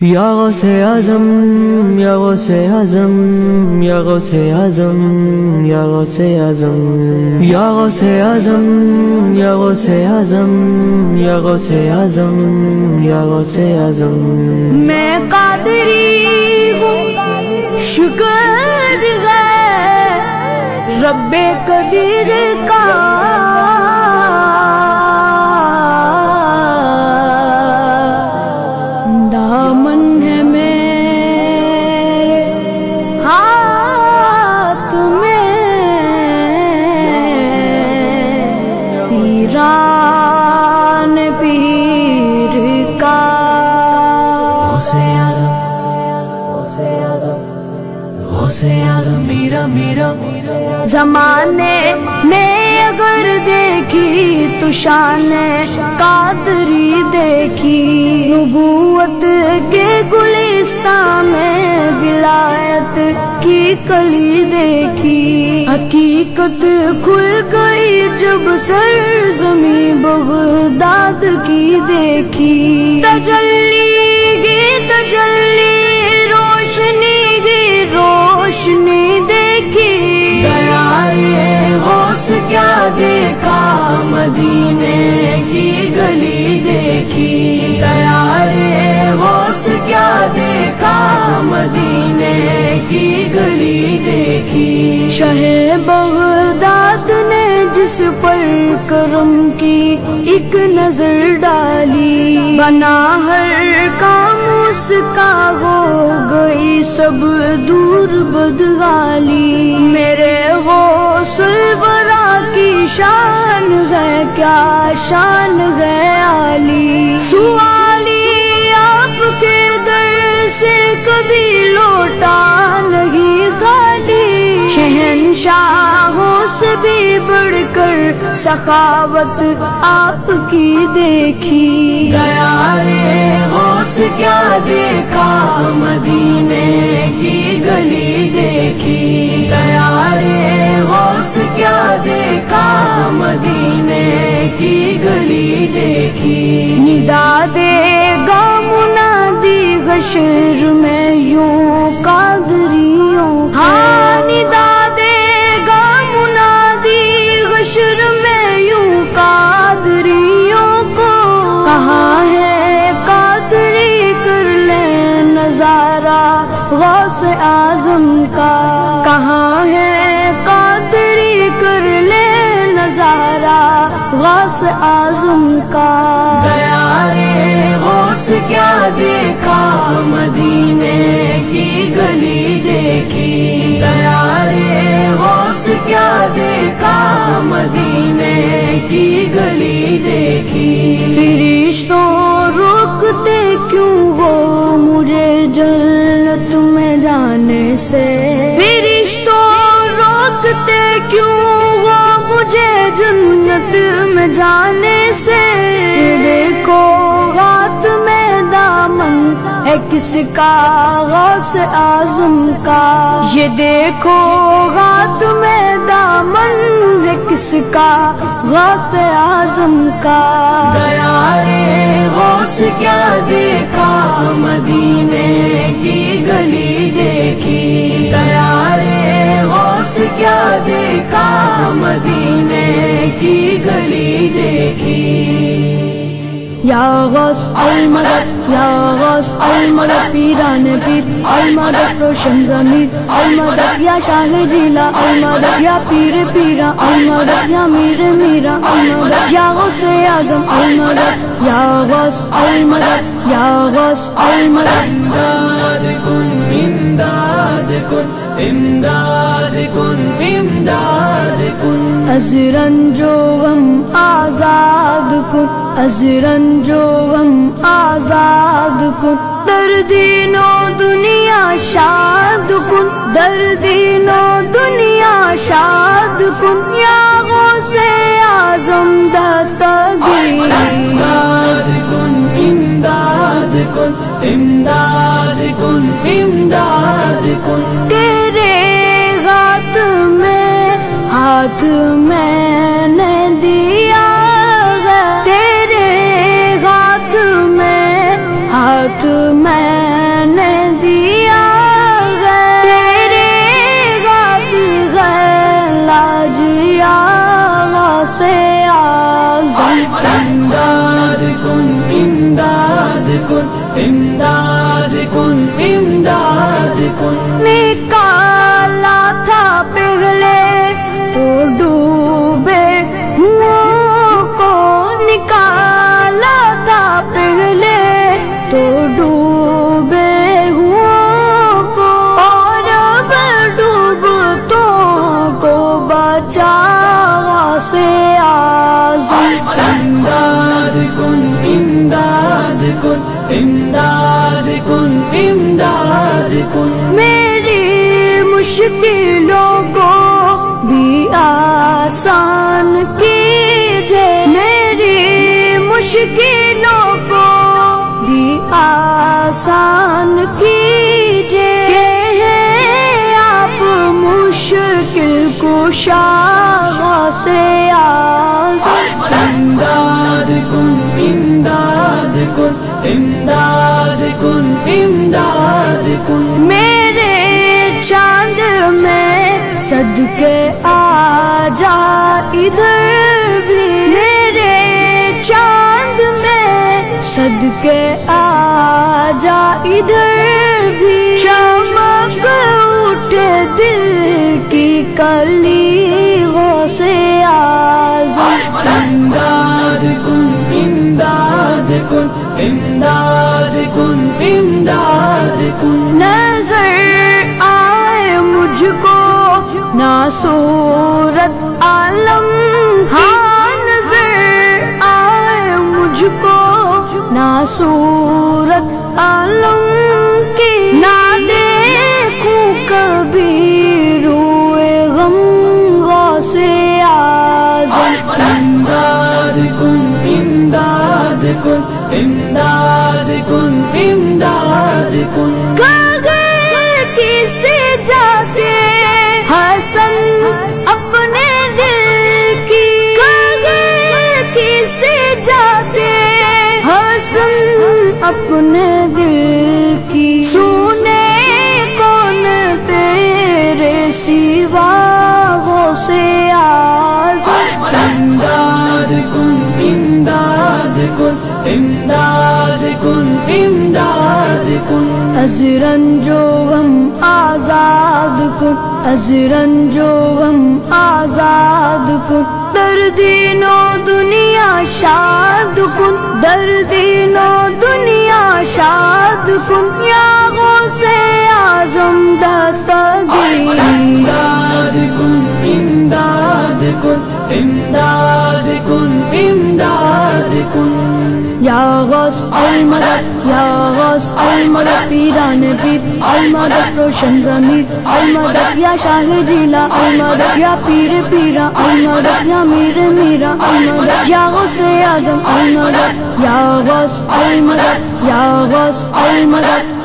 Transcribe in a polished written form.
یا غوث اعظم یا غوث اعظم یا غوث اعظم یا غوث اعظم یا غوث اعظم یا غوث اعظم یا غوث اعظم یا غوث اعظم میں قادری ہوں شکر ہے رب قدیر کا دامن ہے میرے ہاتھ میں پیران پیر کا غوث اعظم غوث اعظم غوث اعظم میرا میرا زمانے میں اگر دیکھی تو شان قادری دیکھی، نبوت کے گلستان میں ولایت کی کلی دیکھی، حقیقت کھل گئی جب سرزمین بغداد کی دیکھی، تجلی گی تجلی روشنی گی روشنی دیکھی، غوث کیا دیکھا مدینے کی گلی دیکھی، غوث کیا دیکھا مدینے کی گلی دیکھی، شاہ بغداد نے جس پر کرم کی ایک نظر ڈالی، بنا ہر کام اس کا ہو گئی سب دور بدحالی، میرے غوث الورا کی شان ہے کیا شان ہے عالی، سوالی آپ کے در سے کبھی لوٹا نہیں خالی، شہنشاہوں سے بھی بڑھ کر سخاوت آپ کی دیکھی، غوث کیا دیکھا مدینے کی گلی دیکھی، غوث کیا دیکھا مدینے کی گلی دیکھی، ندا دے گا منادی حشر میں یوں قادریوں ہاں ندا دے گا منادی حشر میں یوں قادریوں کو، کہاں ہے قادری کر لے نظارہ غوث اعظم کا، کہاں ہے قادری کر لے نظارہ غوث اعظم کا، غوث کیا دیکھا مدینے کی گلی دیکھی، غوث کیا دیکھا مدینے کی گلی دیکھی، فرشتوں روکتے کیوں ہو مجھے جنت میں جانے سے، فرشتوں روکتے کیوں ہو مجھے جنت میں جانے سے، دیکھو ہاتھ میں دامن ہے کس کا غوث اعظم کا، یہ دیکھو ہاتھ میں دامن ہے کس کا غوث اعظم کا، غوث کیا دیکھا مدینے کی گلی دیکھی، غوث کیا دیکھا مدینے کی گلی دیکھی، یا غوث المدد یا غوث المدد پیران پیر المدد روشن ضمیر المدد یا شاہ جیلا المدد یا پیر پیرا المدد یا میر میرا المدد یا غوث اعظم المدد یا غوث المدد یا غوث المدد، امداد کن امداد کن امداد کن امداد کن، از رنج و غم آزاد کن از رنج و غم آزاد کن، در دین و دنیا شاد کن در دین و دنیا شاد کن، یا غوث اعظم دستگیر امداد کن امداد کن امداد کن امداد کن، تیرے ہاتھ میں نے دیا ہے، تیرے ہاتھ میں ہاتھ میں نے دیا ہے تیرے ہاتھ ہے لاج یا غوث اعظم امداد کن امداد کن امداد کن امداد کن نکالا تھا پگھلے تو ڈوبے ہوں کو نکالا تھا پگھلے تو ڈوبے ہوں کو اور اب ڈوبتوں کو بچا غوث اعظم امداد کن امداد کن امداد کن امداد کن میری مشکلوں کو بھی آسان کیجے میری مشکلوں کو بھی آسان کیجے کہ ہیں آپ مشکل کشا غوث اعظم امداد کن امداد کن امداد کن امداد کن میرے چاند میں صدقے آ جا ادھر بھی میرے چاند میں صدقے آ جا ادھر بھی چمک اٹھے دل کی کلی غوث اعظم امداد کن امداد کن امداد کن امداد کن نظر آئے مجھ کو نہ صورت عالم ہاں نظر آئے مجھ کو نہ صورت عالم کی نہ دیکھوں کبھی روئے غم غوث اعظم امداد کن امداد کن امداد کن امداد کن گئے کسے جا کے حسن اپنے دل کی گئے کسے جا کے حسن اپنے دل کی سنے کون تیرے سوا غوث اعظم امداد کن امداد کن امداد کن امداد کن از رنج و غم آزاد کن از رنج و غم آزاد کن در دین و دنیا شاد کن در دین و دنیا شاد کن یا غوث اعظم دستگیر امداد کن امداد کن امداد کن امداد کن یا غوث المدد یا غوث المدد پیران پیر المدد روشن ضمیر المدد یا شاہ جیلا المدد یا پیر پیرا المدد یا میر میرا المدد یا غوث اعظم المدد یا غوث المدد یا غوث المدد